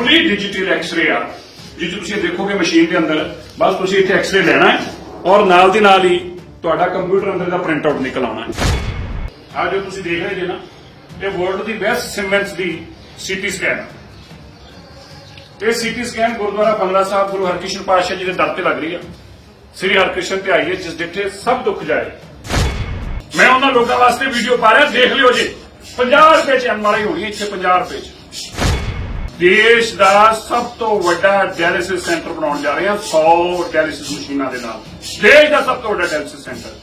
Fully digital X-ray आ जिस तुसीं देखोगे मशीन के अंदर बस तुसीं इत्थे एक्सरे लेना है और नाल दी नाल ही तुहाडा कंप्यूटर अंदर दा प्रिंट आउट निकल आना है। आ जो तुसीं देख रहे जे ना ये world the best Siemens the CT scan ये सीटी स्कैन गुरुद्वारा बंगला साहब गुरु हरकृष्ण पातशाह जी के दर ते लग रही है। श्री हरकृष्ण ते आइए जिस डिठे सब दुख जाए। मैं उन्होंने लोगों वास्ते वीडियो पा रहा देख लियो जी 50 रुपए च एमआरआई होनी है इतने 50 रुपए च देश का सब तो वड्डा डायलिसिस सेंटर बनाने जा रहे हैं 100 डायलिसिस मशीनों के नाल देश का सब तो वड्डा डायलिसिस सेंटर।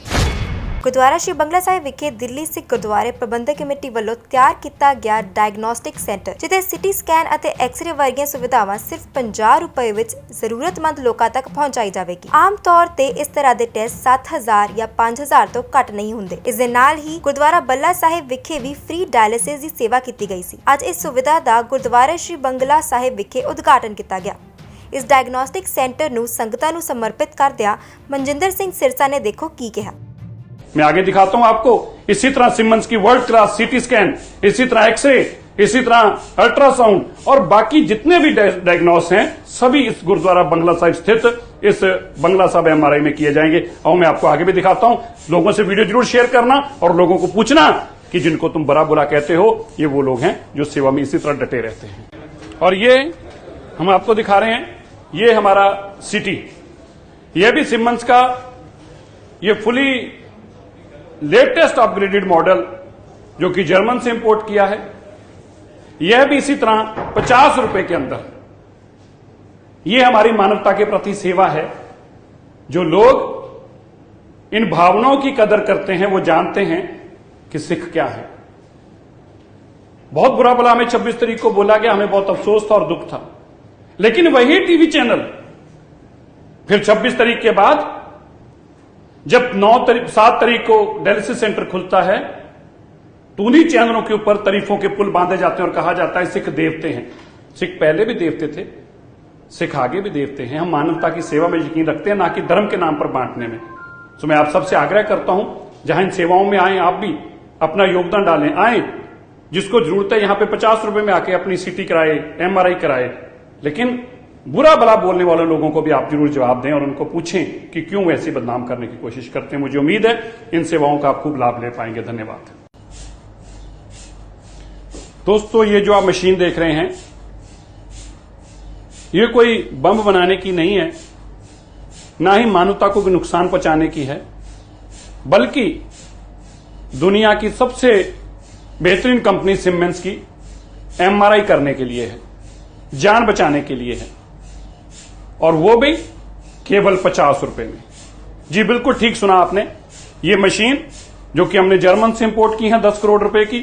गुरुद्वारा श्री बंगला साहिब विखे दिल्ली सिख गुरुद्वारे प्रबंधक कमेटी ਵੱਲੋਂ ਤਿਆਰ ਕੀਤਾ ਗਿਆ ਡਾਇਗਨੋਸਟਿਕ ਸੈਂਟਰ ਜਿੱਥੇ ਸਿਟੀ ਸਕੈਨ ਅਤੇ ਐਕਸ-ਰੇ ਵਰਗੀਆਂ ਸੁਵਿਧਾਵਾਂ ਸਿਰਫ 50 ਰੁਪਏ ਵਿੱਚ ਜ਼ਰੂਰਤਮੰਦ ਲੋਕਾਂ ਤੱਕ ਪਹੁੰਚਾਈ ਜਾਵੇਗੀ। ਆਮ ਤੌਰ ਤੇ ਇਸ ਤਰ੍ਹਾਂ ਦੇ ਟੈਸਟ 7000 ਜਾਂ 5000 ਤੋਂ ਘੱਟ ਨਹੀਂ ਹੁੰਦੇ। ਇਸ ਦੇ ਨਾਲ ਹੀ ਗੁਰਦੁਆਰਾ ਬੱਲਾ ਸਾਹਿਬ ਵਿਖੇ ਵੀ ਫ੍ਰੀ ਡਾਇਲਿਸਿਸ ਦੀ ਸੇਵਾ ਕੀਤੀ ਗਈ ਸੀ। ਅੱਜ ਇਸ ਸੁਵਿਧਾ ਦਾ ਗੁਰਦੁਆਰਾ श्री बंगला साहिब ਵਿਖੇ ਉਦਘਾਟਨ ਕੀਤਾ ਗਿਆ। ਇਸ ਡਾਇਗਨੋਸਟਿਕ ਸੈਂਟਰ ਨੂੰ ਸੰਗਤਾਂ ਨੂੰ ਸਮਰਪਿਤ ਕਰਦਿਆਂ ਮਨਜਿੰਦਰ ਸਿੰਘ ਸਿਰਸਾ ਨੇ ਦੇਖੋ ਕੀ ਕਿਹਾ। मैं आगे दिखाता हूं आपको इसी तरह सिमंस की वर्ल्ड क्लास सीटी स्कैन, इसी तरह एक्सरे, इसी तरह अल्ट्रासाउंड और बाकी जितने भी डायग्नोस हैं सभी इस गुरुद्वारा बंगला साहिब स्थित इस बंगला साहिब एमआरआई में किए जाएंगे। और मैं आपको आगे भी दिखाता हूं। लोगों से वीडियो जरूर शेयर करना और लोगों को पूछना कि जिनको तुम बुरा बुरा कहते हो ये वो लोग हैं जो सेवा में इसी तरह डटे रहते हैं। और ये हम आपको दिखा रहे हैं ये हमारा सिटी, ये भी सिमंस का ये फुली लेटेस्ट अपग्रेडेड मॉडल जो कि जर्मन से इंपोर्ट किया है। यह भी इसी तरह 50 रुपए के अंदर यह हमारी मानवता के प्रति सेवा है। जो लोग इन भावनाओं की कदर करते हैं वो जानते हैं कि सिख क्या है। बहुत बुरा भला हमें 26 तारीख को बोला गया, हमें बहुत अफसोस था और दुख था, लेकिन वही टीवी चैनल फिर 26 तारीख के बाद जब 7 तारीख को डायलिसिस सेंटर खुलता है तो उन्हीं चैनलों के ऊपर तारीफों के पुल बांधे जाते हैं और कहा जाता है सिख देवते हैं। सिख पहले भी देवते थे, सिख आगे भी देवते हैं। हम मानवता की सेवा में यकीन रखते हैं, ना कि धर्म के नाम पर बांटने में। तो मैं आप सबसे आग्रह करता हूं जहां इन सेवाओं में आए आप भी अपना योगदान डालें। आए जिसको जरूरत है यहां पे 50 रुपए में आके अपनी सीटी कराए, एमआरआई कराए, लेकिन बुरा भला बोलने वाले लोगों को भी आप जरूर जवाब दें और उनको पूछें कि क्यों ऐसी बदनाम करने की कोशिश करते हैं। मुझे उम्मीद है इन सेवाओं का आप खूब लाभ ले पाएंगे। धन्यवाद। दोस्तों ये जो आप मशीन देख रहे हैं ये कोई बम बनाने की नहीं है, ना ही मानवता को नुकसान पहुंचाने की है, बल्कि दुनिया की सबसे बेहतरीन कंपनी सिमेंस की एमआरआई करने के लिए है, जान बचाने के लिए है, और वो भी केवल 50 रुपए में। जी बिल्कुल ठीक सुना आपने। ये मशीन जो कि हमने जर्मन से इंपोर्ट की है 10 करोड़ रुपए की,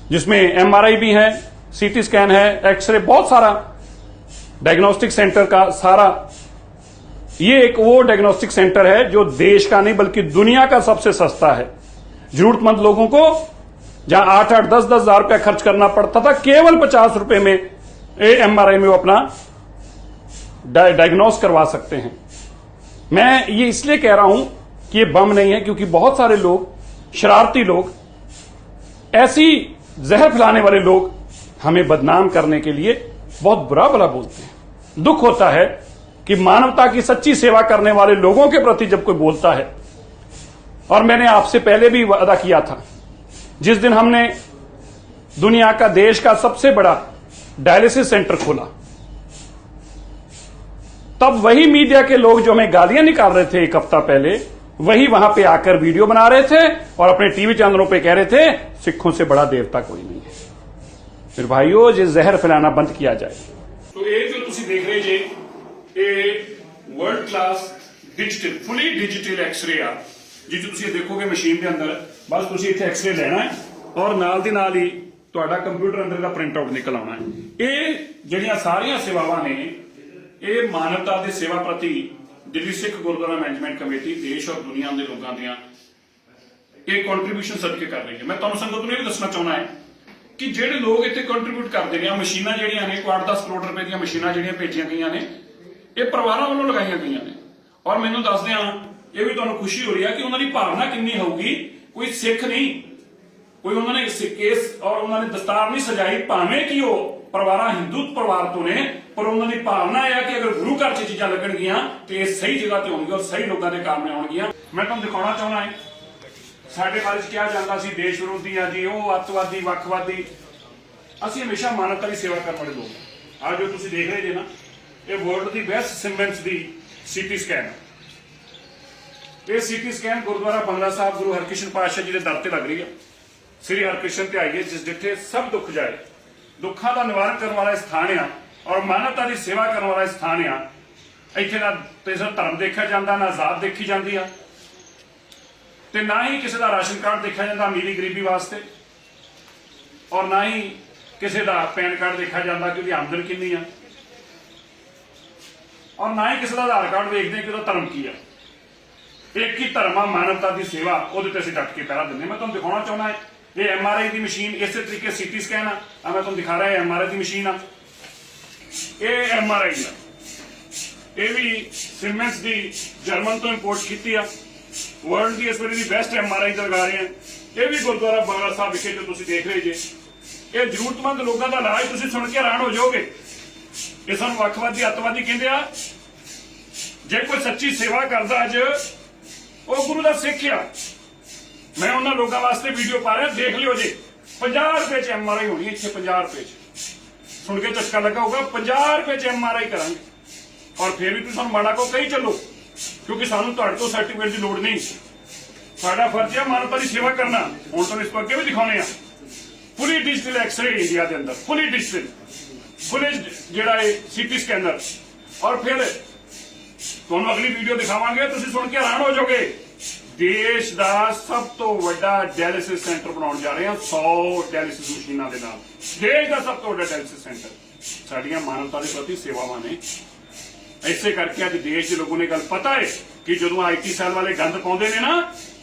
जिसमें एमआरआई भी है, सीटी स्कैन है, एक्सरे, बहुत सारा डायग्नोस्टिक सेंटर का सारा। ये एक वो डायग्नोस्टिक सेंटर है जो देश का नहीं बल्कि दुनिया का सबसे सस्ता है। जरूरतमंद लोगों को जहां 8-8, 10-10 हजार रुपया खर्च करना पड़ता था, केवल 50 रुपए में एमआरआई में वो अपना डायग्नोस करवा सकते हैं। मैं ये इसलिए कह रहा हूं कि ये बम नहीं है, क्योंकि बहुत सारे लोग, शरारती लोग, ऐसी जहर फैलाने वाले लोग हमें बदनाम करने के लिए बहुत बुरा भला बोलते हैं। दुख होता है कि मानवता की सच्ची सेवा करने वाले लोगों के प्रति जब कोई बोलता है, और मैंने आपसे पहले भी वादा किया था, जिस दिन हमने दुनिया का, देश का सबसे बड़ा डायलिसिस सेंटर खोला, तब वही मीडिया के लोग जो हमें गालियां निकाल रहे थे एक हफ्ता पहले, वही वहां पे आकर वीडियो बना रहे थे और अपने टीवी चैनलों पे कह रहे थे सिखों से बड़ा देवता कोई नहीं है। फिर भाइयों ये जहर फैलाना बंद किया जाए। तो ये जो तुसी देख रहे जे ये world class digital fully digital X-ray आ जी जो तुसी देखोगे मशीन के अंदर बस तुसी इत्थे एक्सरे लेना है और नाल दी नाल ही तुहाडा कंप्यूटर अंदर दा प्रिंट आउट निकल आना है। ये ਜਿਹੜੀਆਂ ਸਾਰੀਆਂ ਸੇਵਾਵਾਂ ਨੇ ਇਹ ਮਾਨਵਤਾ ਦੀ ਸੇਵਾ ਪ੍ਰਤੀ ਦਿੱਲੀ ਸਿੱਖ ਗੁਰਦੁਆਰਾ ਮੈਨੇਜਮੈਂਟ ਕਮੇਟੀ ਦੇਸ਼ ਔਰ ਦੁਨੀਆ ਦੇ ਲੋਕਾਂ ਦੀਆਂ ਇਹ ਕੰਟਰੀਬਿਊਸ਼ਨ ਸਦਕੇ ਕਰ ਰਹੀ ਹੈ। ਮੈਂ ਤੁਹਾਨੂੰ ਸੰਗਤ ਨੂੰ ਇਹ ਵੀ ਦੱਸਣਾ ਚਾਹੁੰਦਾ ਹਾਂ ਕਿ ਜਿਹੜੇ ਲੋਕ ਇੱਥੇ ਕੰਟਰੀਬਿਊਟ ਕਰਦੇ ਨੇ, ਮਸ਼ੀਨਾਂ ਜਿਹੜੀਆਂ ਨੇ 8-10 ਕਰੋੜ ਰੁਪਏ ਦੀਆਂ ਮਸ਼ੀਨਾਂ ਜਿਹੜੀਆਂ ਭੇਜੀਆਂ ਗਈਆਂ ਨੇ ਇਹ ਪਰਿਵਾਰਾਂ ਵੱਲੋਂ ਲਗਾਈਆਂ ਗਈਆਂ ਨੇ। ਔਰ ਮੈਨੂੰ ਦੱਸਦੇ ਆ ਇਹ ਵੀ ਤੁਹਾਨੂੰ ਖੁਸ਼ੀ ਹੋ ਰਹੀ ਹੈ ਕਿ ਉਹਨਾਂ ਦੀ ਭਾਵਨਾ ਕਿੰਨੀ ਹੋਊਗੀ। ਕੋਈ ਸਿੱਖ ਨਹੀਂ, ਕੋਈ ਉਹਨਾਂ ਨੇ केस और उन्होंने दस्तार नहीं सजाई, भावें कि ਪਰਿਵਾਰਾਂ ਹਿੰਦੂ ਪਰਿਵਾਰ ਤੋਂ ਨੇ, ਪਰ ਉਹਨਾਂ ਦੀ ਭਾਵਨਾ ਇਹ ਹੈ ਕਿ ਅਗਰ ਗੁਰੂ ਘਰ 'ਚ ਚੀਜ਼ਾਂ ਲੱਗਣਗੀਆਂ ਤੇ ਇਹ ਸਹੀ ਜਗ੍ਹਾ ਤੇ ਹੋਣਗੀਆਂ ਔਰ ਸਹੀ ਲੋਕਾਂ ਦੇ ਕੰਮ ਆਉਣਗੀਆਂ। ਮੈਂ ਤੁਹਾਨੂੰ ਦਿਖਾਉਣਾ ਚਾਹੁੰਦਾ ਹਾਂ ਸਾਡੇ ਬਾਰੇ 'ਚ ਕਿਹਾ ਜਾਂਦਾ ਸੀ ਦੇਸ਼ ਵਿਰੋਧੀ ਆ ਜੀ, ਉਹ ਅੱਤਵਾਦੀ, ਵੱਖਵਾਦੀ। ਅਸੀਂ ਹਮੇਸ਼ਾ ਮਾਨਵਤਾ ਦੀ ਸੇਵਾ ਕਰਨ ਵਾਲੇ ਲੋਕ। ਆ ਜੋ ਤੁਸੀਂ ਦੇਖ ਰਹੇ ਜੇ ਨਾ, ਇਹ ਵਰਲਡ ਦੀ ਬੈਸਟ ਸਿਮੈਂਟਸ ਦੀ ਸੀਟੀ ਸਕੈਨ। ਇਹ ਸੀਟੀ ਸਕੈਨ ਗੁਰਦੁਆਰਾ ਬੰਗਲਾ ਸਾਹਿਬ ਗੁਰੂ ਹਰਕ੍ਰਿਸ਼ਨ ਪਾਤਸ਼ਾਹ ਜੀ ਦੇ ਦਰ ਤੇ ਲੱਗ ਰਹੀ ਆ। ਸ੍ਰੀ ਹਰਕ੍ਰਿਸ਼ਨ ਤੇ ਆਈਏ ਜਿਸ ਜਿੱਥੇ ਸਭ ਦੁੱਖ ਜਾਏ, ਦੁੱਖਾਂ ਦਾ ਨਿਵਾਰਨ ਕਰਨ ਵਾਲਾ ਸਥਾਨ ਆ ਔਰ ਮਾਨਵਤਾ ਦੀ ਸੇਵਾ ਕਰਨ ਵਾਲਾ ਸਥਾਨ ਆ। ਇੱਥੇ ਨਾ ਕਿਸੇ ਧਰਮ ਦੇਖਿਆ ਜਾਂਦਾ, ਨਾ ਜ਼ਾਤ ਦੇਖੀ ਜਾਂਦੀ ਆ, ਤੇ ਨਾ ਹੀ ਕਿਸੇ ਦਾ ਰਾਸ਼ਨ ਕਾਰਡ ਦੇਖਿਆ ਜਾਂਦਾ ਅਮੀਰੀ ਗਰੀਬੀ ਵਾਸਤੇ, ਔਰ ਨਾ ਹੀ ਕਿਸੇ ਦਾ ਪੈਨ ਕਾਰਡ ਦੇਖਿਆ ਜਾਂਦਾ ਕਿ ਉਹਦੀ ਆਮਦਨ ਕਿੰਨੀ ਆ, ਔਰ ਨਾ ਹੀ ਕਿਸੇ ਦਾ ਆਧਾਰ ਕਾਰਡ ਵੇਖਦੇ ਕਿ ਉਹਦਾ ਧਰਮ ਕੀ ਆ। ਇੱਕ ਹੀ ਧਰਮ ਆ, ਮਾਨਵਤਾ ਦੀ ਸੇਵਾ, ਉਹਦੇ ਤੇ ਅਸੀਂ ਡਟ ਕੇ ਪਹਿਰਾ ਦਿੰਦੇ। ਮੈਂ ਤੁਹਾਨੂੰ ਦਿਖਾਉਣਾ ਚਾਹੁੰਦਾ ਇਹ MRI ਦੀ ਮਸ਼ੀਨ ਇਸੇ ਤਰੀਕੇ ਸੀਟੀ ਸਕੈਨ ਆ। ਮੈਂ ਤੁਹਾਨੂੰ ਦਿਖਾ ਰਿਹਾ MRI ਦੀ ਮਸ਼ੀਨ ਆ। ਇਹ MRI ਆ, ਇਹ ਵੀ ਸਿਮੈਂਸ ਦੀ ਜਰਮਨ ਤੋਂ ਇੰਪੋਰਟ ਕੀਤੀ ਆ। ਵਰਲਡ ਦੀ ਇਸ ਵੇਲੇ ਦੀ ਬੈਸਟ MRI ਲਗਾ ਰਹੇ ਆ। ਇਹ ਵੀ ਗੁਰਦੁਆਰਾ ਬੰਗਲਾ ਸਾਹਿਬ ਵਿਖੇ ਜੋ ਤੁਸੀਂ ਦੇਖ ਰਹੇ ਜੇ, ਇਹ ਜ਼ਰੂਰਤਮੰਦ ਲੋਕਾਂ ਦਾ ਇਲਾਜ ਤੁਸੀਂ ਸੁਣ ਕੇ ਹੈਰਾਨ ਹੋ ਜਾਓਗੇ। ਇਹ ਸਾਨੂੰ ਵੱਖਵਾਦੀ, ਅੱਤਵਾਦੀ ਕਹਿੰਦੇ ਆ। ਜੇ ਕੋਈ ਸੱਚੀ ਸੇਵਾ ਕਰਦਾ ਅੱਜ, ਉਹ ਗੁਰੂ ਦਾ ਸਿੱਖ ਆ। ਮੈਂ ਉਹਨਾਂ ਲੋਕਾਂ ਵਾਸਤੇ ਵੀਡੀਓ ਪਾ ਰਿਹਾ, ਦੇਖ ਲਿਓ ਜੇ। 50 ਰੁਪਏ 'ਚ MRI ਹੋਣੀ ਇੱਥੇ, 50 ਰੁਪਏ 'ਚ। ਸੁਣ ਕੇ ਝਟਕਾ ਲੱਗਾ ਹੋਊਗਾ, 50 ਰੁਪਏ 'ਚ MRI ਕਰਾਂਗੇ। ਔਰ ਫਿਰ ਵੀ ਤੁਸੀਂ ਸਾਨੂੰ ਮਾੜਾ ਕੋ ਕਹੀ ਚੱਲੋ, ਕਿਉਂਕਿ ਸਾਨੂੰ ਤੁਹਾਡੇ ਤੋਂ ਸਰਟੀਫਿਕੇਟ ਦੀ ਲੋੜ ਨਹੀਂ। ਸਾਡਾ ਫਰਜ਼ ਹੈ ਮਾਨਵਤਾ ਦੀ ਸੇਵਾ ਕਰਨਾ। ਹੁਣ ਤੁਹਾਨੂੰ ਇਸ ਤੋਂ ਅੱਗੇ ਵੀ ਦਿਖਾਉਣੇ ਆ ਫੁੱਲੀ ਡਿਜੀਟਲ ਐਕਸਰੇ ਇੰਡੀਆ ਦੇ ਅੰਦਰ, ਫੁੱਲੀ ਡਿਜੀਟਲ, ਫੁੱਲੀ ਜਿਹੜਾ ਇਹ ਸੀਟੀ ਸਕੈਨਰ। ਔਰ ਫਿਰ ਤੁਹਾਨੂੰ ਅਗਲੀ ਵੀਡੀਓ ਦਿਖਾਵਾਂਗੇ, ਤੁਸੀਂ ਸੁਣ ਕੇ ਹੈਰਾਨ ਹੋ ਜਾਓਗੇ। ਦੇਸ਼ ਦਾ ਸਭ ਤੋਂ ਵੱਡਾ ਡਾਇਲਿਸਿਸ ਸੈਂਟਰ ਬਣਾਉਣ ਜਾ ਰਹੇ ਹਾਂ 100 ਡਾਇਲਿਸਿਸ ਮਸ਼ੀਨਾਂ ਦੇ ਨਾਲ। ਦੇਸ਼ ਦਾ ਸਭ ਤੋਂ ਵੱਡਾ ਡਾਇਲਿਸਿਸ ਸੈਂਟਰ। ਸਾਡੀਆਂ ਮਾਨਵਤਾ ਦੇ ਪ੍ਰਤੀ ਸੇਵਾਵਾਂ ਨੇ। ਇਸੇ ਕਰਕੇ ਅੱਜ ਦੇਸ਼ ਦੇ ਲੋਕਾਂ ਨੂੰ ਗੱਲ ਪਤਾ ਹੈ ਕਿ ਜਦੋਂ IT ਸੈੱਲ ਵਾਲੇ ਗੰਦ ਪਾਉਂਦੇ ਨੇ ਨਾ,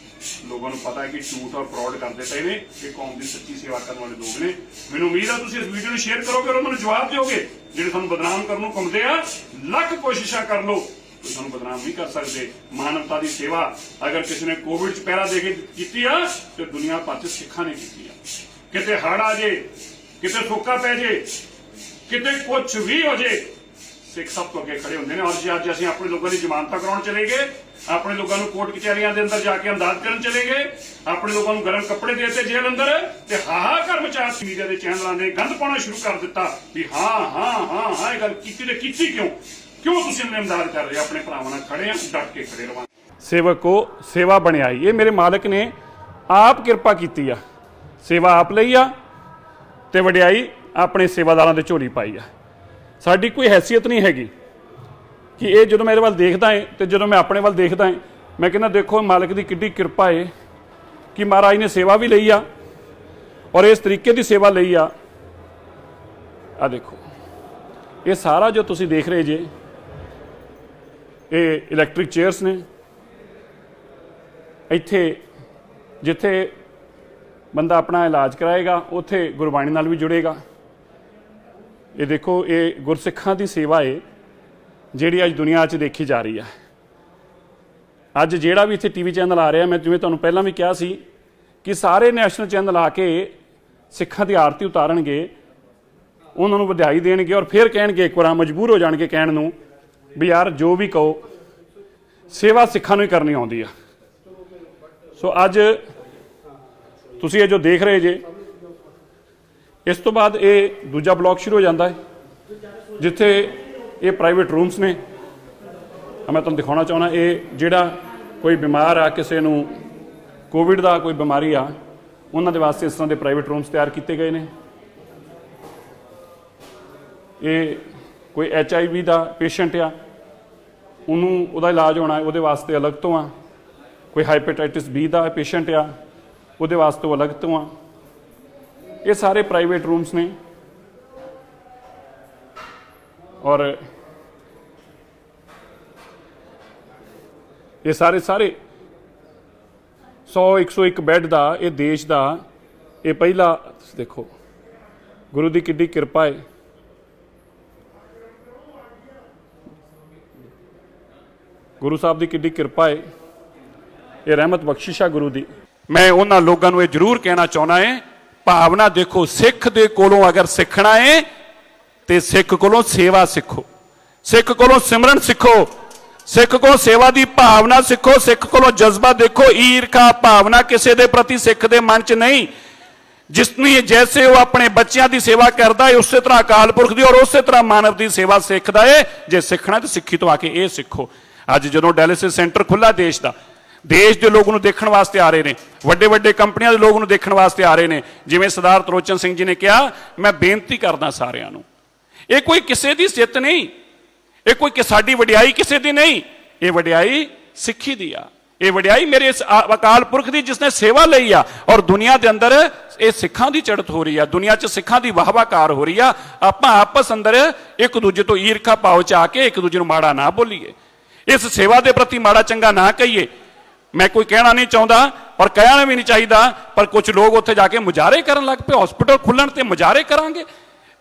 ਲੋਕਾਂ ਨੂੰ ਪਤਾ ਹੈ ਕਿ ਝੂਠ ਔਰ ਫਰਾਡ ਕਰਦੇ ਪਏ ਨੇ, ਕਿ ਕੌਮ ਦੀ ਸੱਚੀ ਸੇਵਾ ਕਰਨ ਵਾਲੇ ਲੋਕ ਨੇ। ਮੈਨੂੰ ਉਮੀਦ ਹੈ ਤੁਸੀਂ ਇਸ ਵੀਡੀਓ ਨੂੰ ਸ਼ੇਅਰ ਕਰੋਗੇ ਔਰ ਉਹਨਾਂ ਨੂੰ ਜਵਾਬ ਦਿਓਗੇ। ਜਿਹੜੇ ਤੁਹਾਨੂੰ ਬਦਨਾਮ ਕਰਨ ਨੂੰ ਘੁੰਮਦੇ ਆ, ਲੱਖ ਕੋਸ਼ਿਸ਼ਾਂ ਕਰ ਲਓ, ਤੁਸੀਂ ਸਾਨੂੰ ਬਦਨਾਮ ਨਹੀਂ ਕਰ ਸਕਦੇ। ਮਾਨਵਤਾ ਦੀ ਸੇਵਾ ਅਗਰ ਕਿਸੇ ਨੇ ਕੋਵਿਡ 'ਚ ਪਹਿਰਾ ਦੇ ਕੇ ਕੀਤੀ ਆ, ਤੇ ਦੁਨੀਆ ਭਰ 'ਚ ਸਿੱਖਾਂ ਨੇ ਕੀਤੀ ਆ। ਕਿਤੇ ਹੜ੍ਹ ਆ ਜੇ, ਕਿਤੇ ਸੋਕਾ ਪੈ ਜੇ, ਕਿਤੇ ਕੁਝ ਵੀ ਹੋ ਜੇ, ਸਿੱਖ ਸਭ ਤੋਂ ਅੱਗੇ ਖੜੇ ਹੁੰਦੇ ਨੇ। ਔਰ ਜੇ ਅੱਜ ਅਸੀਂ ਆਪਣੇ ਲੋਕਾਂ ਦੀ ਜ਼ਮਾਨਤਾਂ ਕਰਾਉਣ ਚਲੇ ਗਏ, ਆਪਣੇ ਲੋਕਾਂ ਨੂੰ ਕੋਰਟ ਕਚਹਿਰੀਆਂ ਦੇ ਅੰਦਰ ਜਾ ਕੇ ਅੰਦਾਜ਼ ਕਰਨ ਚਲੇ ਗਏ, ਆਪਣੇ ਲੋਕਾਂ ਨੂੰ ਗਰਮ ਕੱਪੜੇ ਦੇ ਦਿੱਤੇ ਜੇਲ੍ਹ ਅੰਦਰ, ਤੇ ਹਾਹਾਕਾਰ ਮਚਾ ਮੀਡੀਆ ਦੇ ਚੈਨਲਾਂ ਨੇ ਗੰਦ ਪਾਉਣਾ ਸ਼ੁਰੂ ਕਰ ਦਿੱਤਾ ਵੀ ਹਾਂ ਇਹ ਗੱਲ ਕੀਤੀ ਤੇ ਕੀਤੀ ਕਿਉਂ ਤੁਸੀਂ ਇਹਨਾਂ ਇਮਦਾਦ ਕਰ ਰਹੇ। ਆਪਣੇ ਭਰਾਵਾਂ ਨਾਲ ਖੜੇ ਆ, ਡਟ ਕੇ ਖੜੇ ਰਵਾਂ। ਸੇਵਕ ਕੋ ਸੇਵਾ ਬਣਾਈ, ਇਹ ਮੇਰੇ ਮਾਲਕ ਨੇ ਆਪ ਕਿਰਪਾ ਕੀਤੀ ਆ। ਸੇਵਾ ਆਪ ਲਈ ਆ ਤੇ ਵਡਿਆਈ ਆਪਣੇ ਸੇਵਾਦਾਰਾਂ ਦੇ ਝੋਲੀ ਪਾਈ ਆ। ਸਾਡੀ ਕੋਈ ਹੈਸੀਅਤ ਨਹੀਂ ਹੈਗੀ ਕਿ ਇਹ ਜਦੋਂ ਮੇਰੇ ਵੱਲ ਦੇਖਦਾ ਹੈ ਤੇ ਜਦੋਂ ਮੈਂ ਆਪਣੇ ਵੱਲ ਦੇਖਦਾ ਹਾਂ, ਮੈਂ ਕਹਿੰਦਾ ਦੇਖੋ ਮਾਲਕ ਦੀ ਕਿੱਡੀ ਕਿਰਪਾ ਹੈ ਕਿ ਮਹਾਰਾਜ ਨੇ ਸੇਵਾ ਵੀ ਲਈ ਆ ਔਰ ਇਸ ਤਰੀਕੇ ਦੀ ਸੇਵਾ ਲਈ ਆ। ਆ ਦੇਖੋ, ਇਹ ਸਾਰਾ ਜੋ ਤੁਸੀਂ ਦੇਖ ਰਹੇ ਜੇ, ਇਹ ਇਲੈਕਟ੍ਰਿਕ ਚੇਅਰਸ ਨੇ। ਇੱਥੇ ਜਿੱਥੇ ਬੰਦਾ ਆਪਣਾ ਇਲਾਜ ਕਰਾਏਗਾ, ਉੱਥੇ ਗੁਰਬਾਣੀ ਨਾਲ ਵੀ ਜੁੜੇਗਾ। ਇਹ ਦੇਖੋ, ਇਹ ਗੁਰਸਿੱਖਾਂ ਦੀ ਸੇਵਾ ਹੈ ਜਿਹੜੀ ਅੱਜ ਦੁਨੀਆ 'ਚ ਦੇਖੀ ਜਾ ਰਹੀ ਹੈ। ਅੱਜ ਜਿਹੜਾ ਵੀ ਇੱਥੇ TV ਚੈਨਲ ਆ ਰਿਹਾ, ਮੈਂ ਜਿਵੇਂ ਤੁਹਾਨੂੰ ਪਹਿਲਾਂ ਵੀ ਕਿਹਾ ਸੀ ਕਿ ਸਾਰੇ ਨੈਸ਼ਨਲ ਚੈਨਲ ਆ ਕੇ ਸਿੱਖਾਂ ਦੀ ਆਰਤੀ ਉਤਾਰਨਗੇ, ਉਹਨਾਂ ਨੂੰ ਵਧਾਈ ਦੇਣਗੇ ਔਰ ਫਿਰ ਕਹਿਣਗੇ, ਇੱਕ ਵਾਰ ਮਜਬੂਰ ਹੋ ਜਾਣਗੇ ਕਹਿਣ ਨੂੰ ਵੀ ਯਾਰ ਜੋ ਵੀ ਕਹੋ, ਸੇਵਾ ਸਿੱਖਾਂ ਨੂੰ ਹੀ ਕਰਨੀ ਆਉਂਦੀ ਆ। ਸੋ ਅੱਜ ਤੁਸੀਂ ਇਹ ਜੋ ਦੇਖ ਰਹੇ ਜੇ, ਇਸ ਤੋਂ ਬਾਅਦ ਇਹ ਦੂਜਾ ਬਲਾਕ ਸ਼ੁਰੂ ਹੋ ਜਾਂਦਾ ਹੈ ਜਿੱਥੇ ਇਹ ਪ੍ਰਾਈਵੇਟ ਰੂਮਸ ਨੇ। ਮੈਂ ਤੁਹਾਨੂੰ ਦਿਖਾਉਣਾ ਚਾਹੁੰਦਾ, ਇਹ ਜਿਹੜਾ ਕੋਈ ਬਿਮਾਰ ਆ, ਕਿਸੇ ਨੂੰ ਕੋਵਿਡ ਦਾ ਕੋਈ ਬਿਮਾਰੀ ਆ, ਉਹਨਾਂ ਦੇ ਵਾਸਤੇ ਇਸ ਤਰ੍ਹਾਂ ਦੇ ਪ੍ਰਾਈਵੇਟ ਰੂਮਸ ਤਿਆਰ ਕੀਤੇ ਗਏ ਨੇ। ਇਹ ਕੋਈ HIV ਦਾ ਪੇਸ਼ੈਂਟ ਆ, ਉਹਨੂੰ ਉਹਦਾ ਇਲਾਜ ਹੋਣਾ, ਉਹਦੇ ਵਾਸਤੇ ਅਲੱਗ ਤੋਂ ਆ। ਕੋਈ ਹੈਪੇਟਾਈਟਿਸ B ਦਾ ਪੇਸ਼ੈਂਟ ਆ, ਉਹਦੇ ਵਾਸਤੇ ਉਹ ਅਲੱਗ ਤੋਂ ਆ। ਇਹ ਸਾਰੇ ਪ੍ਰਾਈਵੇਟ ਰੂਮਸ ਨੇ ਔਰ ਇਹ ਸਾਰੇ 100-101 ਬੈੱਡ ਦਾ ਇਹ ਦੇਸ਼ ਦਾ ਇਹ ਪਹਿਲਾ। ਦੇਖੋ ਗੁਰੂ ਦੀ ਕਿੱਡੀ ਕਿਰਪਾ ਹੈ। ਗੁਰੂ ਸਾਹਿਬ ਦੀ ਕਿੱਡੀ ਕਿਰਪਾ ਹੈ, ਇਹ ਰਹਿਮਤ ਬਖਸ਼ਿਸ਼ ਆ ਗੁਰੂ ਦੀ। ਮੈਂ ਉਹਨਾਂ ਲੋਕਾਂ ਨੂੰ ਇਹ ਜ਼ਰੂਰ ਕਹਿਣਾ ਚਾਹੁੰਦਾ ਹੈ, ਭਾਵਨਾ ਦੇਖੋ, ਸਿੱਖ ਦੇ ਕੋਲੋਂ ਅਗਰ ਸਿੱਖਣਾ ਹੈ ਤੇ ਸਿੱਖ ਕੋਲੋਂ ਸੇਵਾ ਸਿੱਖੋ, ਸਿੱਖ ਕੋਲੋਂ ਸਿਮਰਨ ਸਿੱਖੋ, ਸਿੱਖ ਕੋਲੋਂ ਸੇਵਾ ਦੀ ਭਾਵਨਾ ਸਿੱਖੋ, ਸਿੱਖ ਕੋਲੋਂ ਜਜ਼ਬਾ ਦੇਖੋ। ਈਰਖਾ ਭਾਵਨਾ ਕਿਸੇ ਦੇ ਪ੍ਰਤੀ ਸਿੱਖ ਦੇ ਮਨ 'ਚ ਨਹੀਂ। ਜਿਸਨੀ ਜੈਸੇ ਉਹ ਆਪਣੇ ਬੱਚਿਆਂ ਦੀ ਸੇਵਾ ਕਰਦਾ ਹੈ, ਉਸੇ ਤਰ੍ਹਾਂ ਅਕਾਲ ਪੁਰਖ ਦੀ ਔਰ ਉਸੇ ਤਰ੍ਹਾਂ ਮਾਨਵ ਦੀ ਸੇਵਾ ਸਿੱਖਦਾ ਹੈ। ਜੇ ਸਿੱਖਣਾ ਤਾਂ ਸਿੱਖੀ ਤੋਂ ਆ ਕੇ ਇਹ ਸਿੱਖੋ। ਅੱਜ ਜਦੋਂ ਡਾਇਲਿਸਿਸ ਸੈਂਟਰ ਖੁੱਲਾ ਦੇਸ਼ ਦਾ, ਦੇਸ਼ ਦੇ ਲੋਕ ਨੂੰ ਦੇਖਣ ਵਾਸਤੇ ਆ ਰਹੇ ਨੇ, ਵੱਡੇ ਵੱਡੇ ਕੰਪਨੀਆਂ ਦੇ ਲੋਕ ਨੂੰ ਦੇਖਣ ਵਾਸਤੇ ਆ ਰਹੇ ਨੇ। ਜਿਵੇਂ ਸਰਦਾਰ ਤਰੋਚਨ ਸਿੰਘ ਜੀ ਨੇ ਕਿਹਾ, ਮੈਂ ਬੇਨਤੀ ਕਰਦਾ ਸਾਰਿਆਂ ਨੂੰ, ਇਹ ਕੋਈ ਕਿਸੇ ਦੀ ਜਿੱਤ ਨਹੀਂ, ਇਹ ਕੋਈ ਸਾਡੀ ਵਡਿਆਈ ਕਿਸੇ ਦੀ ਨਹੀਂ, ਇਹ ਵਡਿਆਈ ਸਿੱਖੀ ਦੀ ਆ। ਇਹ ਵਡਿਆਈ ਮੇਰੇ ਇਸ ਅਕਾਲ ਪੁਰਖ ਦੀ ਜਿਸਨੇ ਸੇਵਾ ਲਈ ਆ। ਔਰ ਦੁਨੀਆ ਦੇ ਅੰਦਰ ਇਹ ਸਿੱਖਾਂ ਦੀ ਚੜ੍ਹਤ ਹੋ ਰਹੀ ਆ, ਦੁਨੀਆ 'ਚ ਸਿੱਖਾਂ ਦੀ ਵਾਹਵਾਕਾਰ ਹੋ ਰਹੀ ਆ। ਆਪਾਂ ਆਪਸ ਅੰਦਰ ਇੱਕ ਦੂਜੇ ਤੋਂ ਈਰਖਾ ਭਾਵ 'ਚ ਆ ਕੇ ਇੱਕ ਦੂਜੇ ਨੂੰ ਮਾੜਾ ਨਾ ਬੋਲੀਏ, ਇਸ ਸੇਵਾ ਦੇ ਪ੍ਰਤੀ ਮਾੜਾ ਚੰਗਾ ਨਾ ਕਹੀਏ। ਮੈਂ ਕੋਈ ਕਹਿਣਾ ਨਹੀਂ ਚਾਹੁੰਦਾ ਔਰ ਕਹਿਣਾ ਵੀ ਨਹੀਂ ਚਾਹੀਦਾ, ਪਰ ਕੁਝ ਲੋਕ ਉੱਥੇ ਜਾ ਕੇ ਮੁਜ਼ਾਹਰੇ ਕਰਨ ਲੱਗ ਪਏ। ਹਸਪੀਟਲ ਖੁੱਲਣ ਤੇ ਮੁਜ਼ਾਹਰੇ ਕਰਾਂਗੇ,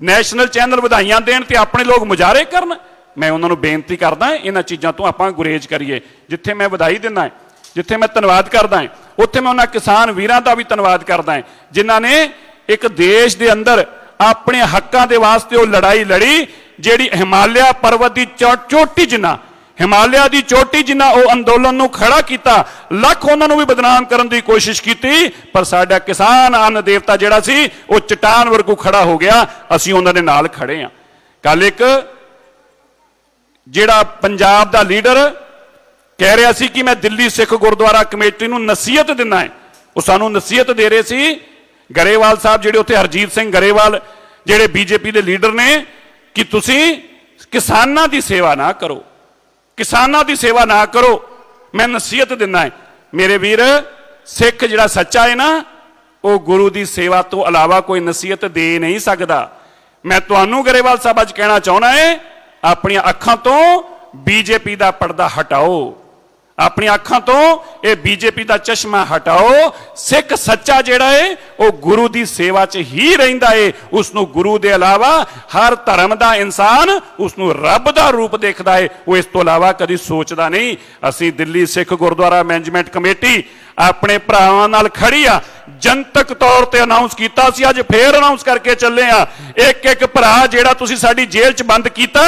ਨੈਸ਼ਨਲ ਚੈਨਲ ਵਧਾਈਆਂ ਦੇਣ ਤੇ ਆਪਣੇ ਲੋਕ ਮੁਜ਼ਾਹਰੇ ਕਰਨ। ਮੈਂ ਉਹਨਾਂ ਨੂੰ ਬੇਨਤੀ ਕਰਦਾ, ਇਹਨਾਂ ਚੀਜ਼ਾਂ ਤੋਂ ਆਪਾਂ ਗੁਰੇਜ਼ ਕਰੀਏ। ਜਿੱਥੇ ਮੈਂ ਵਧਾਈ ਦਿੰਦਾ, ਜਿੱਥੇ ਮੈਂ ਧੰਨਵਾਦ ਕਰਦਾ, ਉੱਥੇ ਮੈਂ ਉਹਨਾਂ ਕਿਸਾਨ ਵੀਰਾਂ ਦਾ ਵੀ ਧੰਨਵਾਦ ਕਰਦਾ ਜਿਨ੍ਹਾਂ ਨੇ ਇੱਕ ਦੇਸ਼ ਦੇ ਅੰਦਰ ਆਪਣੇ ਹੱਕਾਂ ਦੇ ਵਾਸਤੇ ਉਹ ਲੜਾਈ ਲੜੀ, ਜਿਹੜੀ ਹਿਮਾਲਿਆ ਪਰਬਤ ਦੀ ਚੋਟੀ ਜਿੰਨਾ, ਹਿਮਾਲਿਆ ਦੀ ਚੋਟੀ ਜਿੰਨਾ ਉਹ ਅੰਦੋਲਨ ਨੂੰ ਖੜਾ ਕੀਤਾ। ਲੱਖ ਉਹਨਾਂ ਨੂੰ ਵੀ ਬਦਨਾਮ ਕਰਨ ਦੀ ਕੋਸ਼ਿਸ਼ ਕੀਤੀ, ਪਰ ਸਾਡਾ ਕਿਸਾਨ ਅੰਨ ਦੇਵਤਾ ਜਿਹੜਾ ਸੀ ਉਹ ਚਟਾਨ ਵਰਗੂ ਖੜਾ ਹੋ ਗਿਆ। ਅਸੀਂ ਉਹਨਾਂ ਦੇ ਨਾਲ ਖੜੇ ਹਾਂ। ਕੱਲ ਇੱਕ ਜਿਹੜਾ ਪੰਜਾਬ ਦਾ ਲੀਡਰ ਕਹਿ ਰਿਹਾ ਸੀ ਕਿ ਮੈਂ ਦਿੱਲੀ ਸਿੱਖ ਗੁਰਦੁਆਰਾ ਕਮੇਟੀ ਨੂੰ ਨਸੀਹਤ ਦਿੰਦਾ ਹੈ, ਉਹ ਸਾਨੂੰ ਨਸੀਹਤ ਦੇ ਰਹੇ ਸੀ। ਗਰੇਵਾਲ ਸਾਹਿਬ ਜਿਹੜੇ ਉੱਥੇ, ਹਰਜੀਤ ਸਿੰਘ ਗਰੇਵਾਲ ਜਿਹੜੇ ਬੀਜੇਪੀ ਦੇ ਲੀਡਰ ਨੇ, ਕਿ ਤੁਸੀਂ ਕਿਸਾਨਾਂ ਦੀ ਸੇਵਾ ਨਾ ਕਰੋ, ਕਿਸਾਨਾਂ ਦੀ ਸੇਵਾ ਨਾ ਕਰੋ। ਮੈਂ ਨਸੀਹਤ ਦਿੰਦਾ ਹੈ ਮੇਰੇ ਵੀਰ, ਸਿੱਖ ਜਿਹੜਾ ਸੱਚਾ ਹੈ ਨਾ, ਉਹ ਗੁਰੂ ਦੀ ਸੇਵਾ ਤੋਂ ਇਲਾਵਾ ਕੋਈ ਨਸੀਹਤ ਦੇ ਨਹੀਂ ਸਕਦਾ। ਮੈਂ ਤੁਹਾਨੂੰ ਗਰੇਵਾਲ ਸਾਹਿਬ ਅੱਜ ਕਹਿਣਾ ਚਾਹੁੰਦਾ ਹੈ, ਆਪਣੀਆਂ ਅੱਖਾਂ ਤੋਂ ਬੀਜੇਪੀ ਦਾ ਪਰਦਾ ਹਟਾਓ, ਆਪਣੀਆਂ ਅੱਖਾਂ ਤੋਂ ਇਹ ਬੀਜੇਪੀ ਦਾ ਚਸ਼ਮਾ ਹਟਾਓ। ਸਿੱਖ ਸੱਚਾ ਜਿਹੜਾ ਹੈ ਉਹ ਗੁਰੂ ਦੀ ਸੇਵਾ 'ਚ ਹੀ ਰਹਿੰਦਾ ਹੈ। ਉਸ ਨੂੰ ਗੁਰੂ ਦੇ ਇਲਾਵਾ ਹਰ ਧਰਮ ਦਾ ਇਨਸਾਨ ਉਸ ਨੂੰ ਰੱਬ ਦਾ ਰੂਪ ਦੇਖਦਾ ਹੈ, ਉਹ ਇਸ ਤੋਂ ਇਲਾਵਾ ਕਦੀ ਸੋਚਦਾ ਨਹੀਂ। ਅਸੀਂ ਦਿੱਲੀ ਸਿੱਖ ਗੁਰਦੁਆਰਾ ਮੈਨੇਜਮੈਂਟ ਕਮੇਟੀ ਆਪਣੇ ਭਰਾਵਾਂ ਨਾਲ ਖੜੀ ਆ। ਜਨਤਕ ਤੌਰ ਤੇ ਅਨਾਉਂਸ ਕੀਤਾ ਸੀ, ਅੱਜ ਫੇਰ ਅਨਾਉਂਸ ਕਰਕੇ ਚੱਲੇ ਆ। ਇੱਕ ਇੱਕ ਭਰਾ ਜਿਹੜਾ ਤੁਸੀਂ ਸਾਡੀ ਜੇਲ੍ਹ 'ਚ ਬੰਦ ਕੀਤਾ,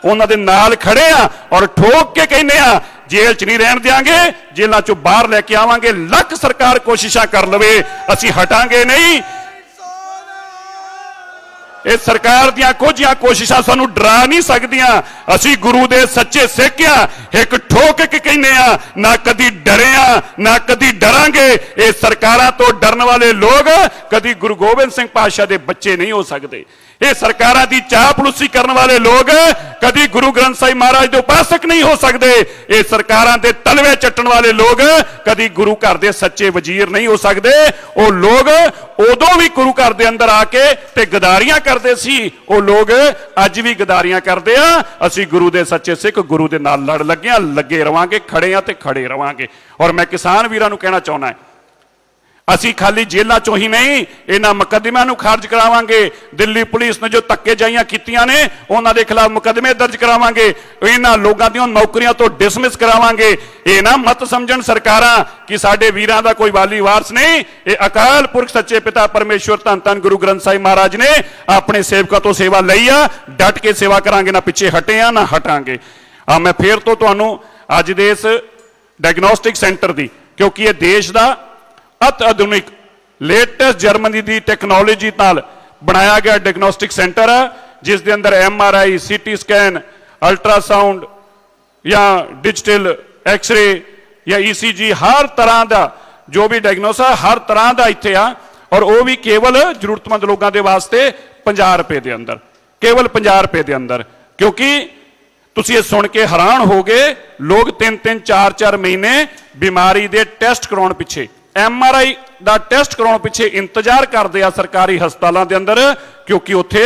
ਉਹਨਾਂ ਦੇ ਨਾਲ ਖੜੇ ਆ ਔਰ ਠੋਕ ਕੇ ਕਹਿੰਦੇ ਆ, ਜੇਲ੍ਹ 'ਚ ਨਹੀਂ ਰਹਿਣ ਦਿਆਂਗੇ, ਜੇਲ੍ਹਾਂ 'ਚੋਂ ਬਾਹਰ ਲੈ ਕੇ ਆਵਾਂਗੇ। ਲੱਖ ਸਰਕਾਰ ਕੋਸ਼ਿਸ਼ਾਂ ਕਰ ਲਵੇ, ਅਸੀਂ ਹਟਾਂਗੇ ਨਹੀਂ। ਇਹ ਸਰਕਾਰ ਦੀਆਂ ਕੁਝੀਆਂ ਕੋਸ਼ਿਸ਼ਾਂ ਸਾਨੂੰ ਡਰਾ ਨਹੀਂ ਸਕਦੀਆਂ। ਅਸੀਂ ਗੁਰੂ ਦੇ ਸੱਚੇ ਸਿੱਖ ਆ, ਇੱਕ ਠੋਕ ਕੇ ਕਹਿੰਦੇ ਆ, ਨਾ ਕਦੀ ਡਰੇ ਆ ਨਾ ਕਦੀ ਡਰਾਂਗੇ। ਇਹ ਸਰਕਾਰਾਂ ਤੋਂ ਡਰਨ ਵਾਲੇ ਲੋਕ ਕਦੀ ਗੁਰੂ ਗੋਬਿੰਦ ਸਿੰਘ ਪਾਤਸ਼ਾਹ ਦੇ ਬੱਚੇ ਨਹੀਂ ਹੋ ਸਕਦੇ। ਇਹ ਸਰਕਾਰਾਂ ਦੀ ਚਾਪਲੂਸੀ ਕਰਨ ਵਾਲੇ ਲੋਕ ਕਦੀ ਗੁਰੂ ਗ੍ਰੰਥ ਸਾਹਿਬ ਮਹਾਰਾਜ ਦੇ ਉਪਾਸਕ ਨਹੀਂ ਹੋ ਸਕਦੇ। ਇਹ ਸਰਕਾਰਾਂ ਦੇ ਤਲਵੇ ਚੱਟਣ ਵਾਲੇ ਲੋਕ ਕਦੀ ਗੁਰੂ ਘਰ ਦੇ ਸੱਚੇ ਵਜ਼ੀਰ ਨਹੀਂ ਹੋ ਸਕਦੇ। ਉਹ ਲੋਕ ਉਦੋਂ ਵੀ ਗੁਰੂ ਘਰ ਦੇ ਅੰਦਰ ਆ ਕੇ ਤੇ ਗਦਾਰੀਆਂ ਕਰਦੇ ਸੀ, ਉਹ ਲੋਕ ਅੱਜ ਵੀ ਗਦਾਰੀਆਂ ਕਰਦੇ ਆ। ਅਸੀਂ ਗੁਰੂ ਦੇ ਸੱਚੇ ਸਿੱਖ ਗੁਰੂ ਦੇ ਨਾਲ ਲੜ ਲੱਗੇ ਰਵਾਂਗੇ, ਖੜੇ ਆ ਤੇ ਖੜੇ ਰਵਾਂਗੇ। ਔਰ ਮੈਂ ਕਿਸਾਨ ਵੀਰਾਂ ਨੂੰ ਕਹਿਣਾ ਚਾਹੁੰਦਾ, ਅਸੀਂ ਖਾਲੀ ਜੇਲ੍ਹਾਂ ਚੋਂ ਹੀ ਨਹੀਂ, ਇਹਨਾਂ ਮੁਕੱਦਮਿਆਂ ਨੂੰ ਖਾਰਜ ਕਰਾਵਾਂਗੇ। ਦਿੱਲੀ ਪੁਲਿਸ ਨੇ ਜੋ ਧੱਕੇ ਜਾਈਆਂ ਕੀਤੀਆਂ ਨੇ, ਉਹਨਾਂ ਦੇ ਖਿਲਾਫ ਮੁਕੱਦਮੇ ਦਰਜ ਕਰਾਵਾਂਗੇ। ਇਹਨਾਂ ਲੋਕਾਂ ਦੀਆਂ ਨੌਕਰੀਆਂ ਤੋਂ ਡਿਸਮਿਸ ਕਰਾਵਾਂਗੇ। ਇਹ ਨਾ ਮਤ ਸਮਝਣ ਸਰਕਾਰਾਂ ਕਿ ਸਾਡੇ ਵੀਰਾਂ ਦਾ ਕੋਈ ਵਾਲੀ ਵਾਰਸ ਨਹੀਂ। ਇਹ ਅਕਾਲ ਪੁਰਖ ਸੱਚੇ ਪਿਤਾ ਪਰਮੇਸ਼ਵਰ ਧੰਨ ਧੰਨ ਗੁਰੂ ਗ੍ਰੰਥ ਸਾਹਿਬ ਮਹਾਰਾਜ ਨੇ ਆਪਣੇ ਸੇਵਕਾਂ ਤੋਂ ਸੇਵਾ ਲਈ ਆ। ਡਟ ਕੇ ਸੇਵਾ ਕਰਾਂਗੇ, ਨਾ ਪਿੱਛੇ ਹਟੇ ਆ ਨਾ ਹਟਾਂਗੇ। ਮੈਂ ਫੇਰ ਤੋਂ ਤੁਹਾਨੂੰ ਅੱਜ ਦੇ ਇਸ ਡਾਇਗਨੋਸਟਿਕ ਸੈਂਟਰ ਦੀ, ਕਿਉਂਕਿ ਇਹ ਦੇਸ਼ ਦਾ ਅਤ ਆਧੁਨਿਕ ਲੇਟੈਸਟ ਜਰਮਨੀ ਦੀ ਟੈਕਨੋਲੋਜੀ ਨਾਲ ਬਣਾਇਆ ਗਿਆ ਡਾਇਗਨੋਸਟਿਕ ਸੈਂਟਰ ਹੈ, ਜਿਸ ਦੇ ਅੰਦਰ MRI, CT ਸਕੈਨ, ਅਲਟਰਾਸਾਊਂਡ ਜਾਂ ਡਿਜੀਟਲ ਐਕਸ-ਰੇ ਜਾਂ ECG, ਹਰ ਤਰ੍ਹਾਂ ਦਾ ਜੋ ਵੀ ਡਾਇਗਨੋਸਿਸ ਹਰ ਤਰ੍ਹਾਂ ਦਾ ਇੱਥੇ ਆ। ਔਰ ਉਹ ਵੀ ਕੇਵਲ ਜ਼ਰੂਰਤਮੰਦ ਲੋਕਾਂ ਦੇ ਵਾਸਤੇ 50 ਰੁਪਏ ਦੇ ਅੰਦਰ, ਕੇਵਲ 50 ਰੁਪਏ ਦੇ ਅੰਦਰ। ਕਿਉਂਕਿ ਤੁਸੀਂ ਇਹ ਸੁਣ ਕੇ ਹੈਰਾਨ ਹੋਗੇ, ਲੋਕ 3-3, 4-4 ਮਹੀਨੇ ਬਿਮਾਰੀ ਦੇ ਟੈਸਟ ਕਰਾਉਣ ਪਿੱਛੇ, MRI ਦਾ ਟੈਸਟ ਕਰਾਉਣ ਪਿੱਛੇ ਇੰਤਜ਼ਾਰ ਕਰਦੇ ਆ ਸਰਕਾਰੀ ਹਸਪਤਾਲਾਂ ਦੇ ਅੰਦਰ, ਕਿਉਂਕਿ ਉੱਥੇ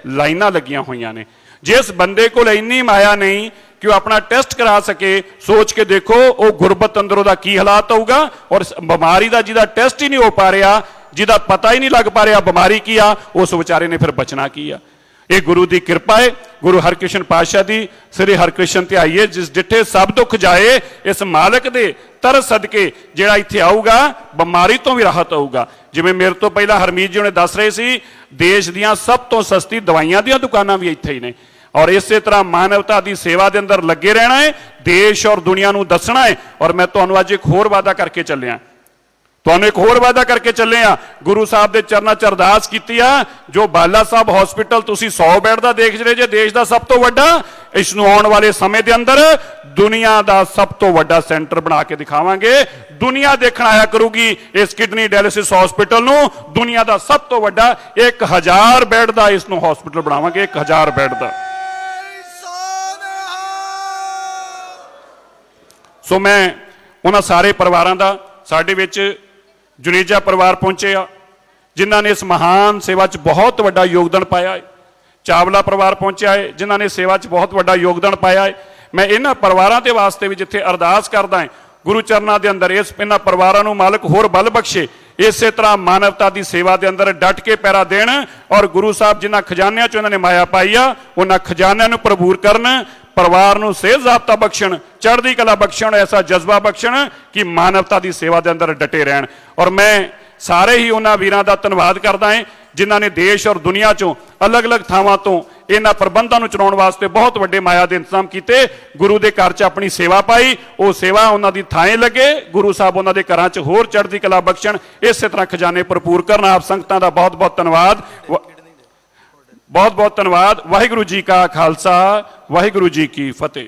ਲਾਈਨਾਂ ਲੱਗੀਆਂ ਹੋਈਆਂ ਨੇ। ਜਿਸ ਬੰਦੇ ਕੋਲ ਇੰਨੀ ਮਾਇਆ ਨਹੀਂ ਕਿ ਉਹ ਆਪਣਾ ਟੈਸਟ ਕਰਾ ਸਕੇ, ਸੋਚ ਕੇ ਦੇਖੋ ਉਹ ਗੁਰਬਤ ਅੰਦਰੋਂ ਦਾ ਕੀ ਹਾਲਾਤ ਹੋਊਗਾ। ਔਰ ਬਿਮਾਰੀ ਦਾ ਜਿਹਦਾ ਟੈਸਟ ਹੀ ਨਹੀਂ ਹੋ ਪਾ ਰਿਹਾ, ਜਿਹਦਾ ਪਤਾ ਹੀ ਨਹੀਂ ਲੱਗ ਪਾ ਰਿਹਾ ਬਿਮਾਰੀ ਕੀ ਆ, ਉਸ ਵਿਚਾਰੇ ਨੇ ਫਿਰ ਬਚਣਾ ਕੀ ਆ। ये गुरु की कृपा है, गुरु हरकृष्ण पातशाह दी श्री हरकृष्ण ध्याईए जिस डिठे सब दुख जाए, इस मालिक दे तरस सदके जिहड़ा इत्थे आऊगा बीमारी तो भी राहत आऊगा। जिवें मेरे तो पहला हरमीत जी ने दस रहे सी, देश दीयां सब तो सस्ती दवाइयां दीयां दुकानां भी इत्थे ही ने। और इस तरह मानवता की सेवा के अंदर लगे रहना है, देश और दुनिया नूं दसना है। और मैं तुहानूं अज एक होर वादा करके चलिया, तुहानूं एक होर वादा करके चले आ, गुरु साहब के चरणों च अरदास कीती आ, जो बाला साहब हॉस्पिटल तुसीं 100 बैड का देख रहे जे, देश का सब तो वड्डा, इसनूं आउण वाले समय के अंदर दुनिया का सब तो वड्डा सेंटर बना के दिखावांगे। दुनिया देखण आया करूगी इस किडनी डायलिसिस हॉस्पिटल नूं, दुनिया का सब तो वड्डा 1000 बैड का इसनूं हॉस्पिटल बनावांगे, 1000 बैड का। सो मैं उन्हां सारे परिवारां दा, साडे विच जुनेजा परिवार पहुंचे आ जिन्हां ने इस महान सेवा च बहुत वड्डा योगदान पाया है। चावला परिवार पहुंचा है जिन्हां ने सेवा च बहुत वड्डा योगदान पाया है। मैं इन्हां परिवारां दे वास्ते भी जिथे अरदास करदा है गुरु चरनां दे अंदर, इस इन्हां परिवारां नूं मालक होर बल बख्शे, इस तरह मानवता की सेवा के अंदर डट के पैरा देण। और गुरु साहब जिन्हां खजानिਆਂ चों इन्हां ने माया पाई आ, उन्हां खजानिਆਂ नूं भरपूर करन, परिवार नूं सेहत ज़ाबता बख्शण, चढ़दी कला बख्शण, ऐसा जज्बा बख्शण कि मानवता की सेवा के अंदर डटे रहन। और मैं सारे ही उन्हां वीरां दा धन्नवाद करदा है जिन्हां ने देश और दुनिया चों अलग अलग थावां तो इन्हां प्रबंधां नूं चलाउण वास्ते बहुत वड्डे माया दे इंतजाम कीते, गुरु दे घर च अपनी सेवा पाई, वो सेवा उन्हां दी थाएं लगे, गुरु साहब उन्हां दे घरां च होर चढ़दी कला बख्शण, इस तरह खजाने भरपूर करन। आप संगतां दा बहुत बहुत धन्नवाद, बहुत बहुत धन्नवाद। वाहिगुरू जी का खालसा, वाहिगुरू जी की फतेह।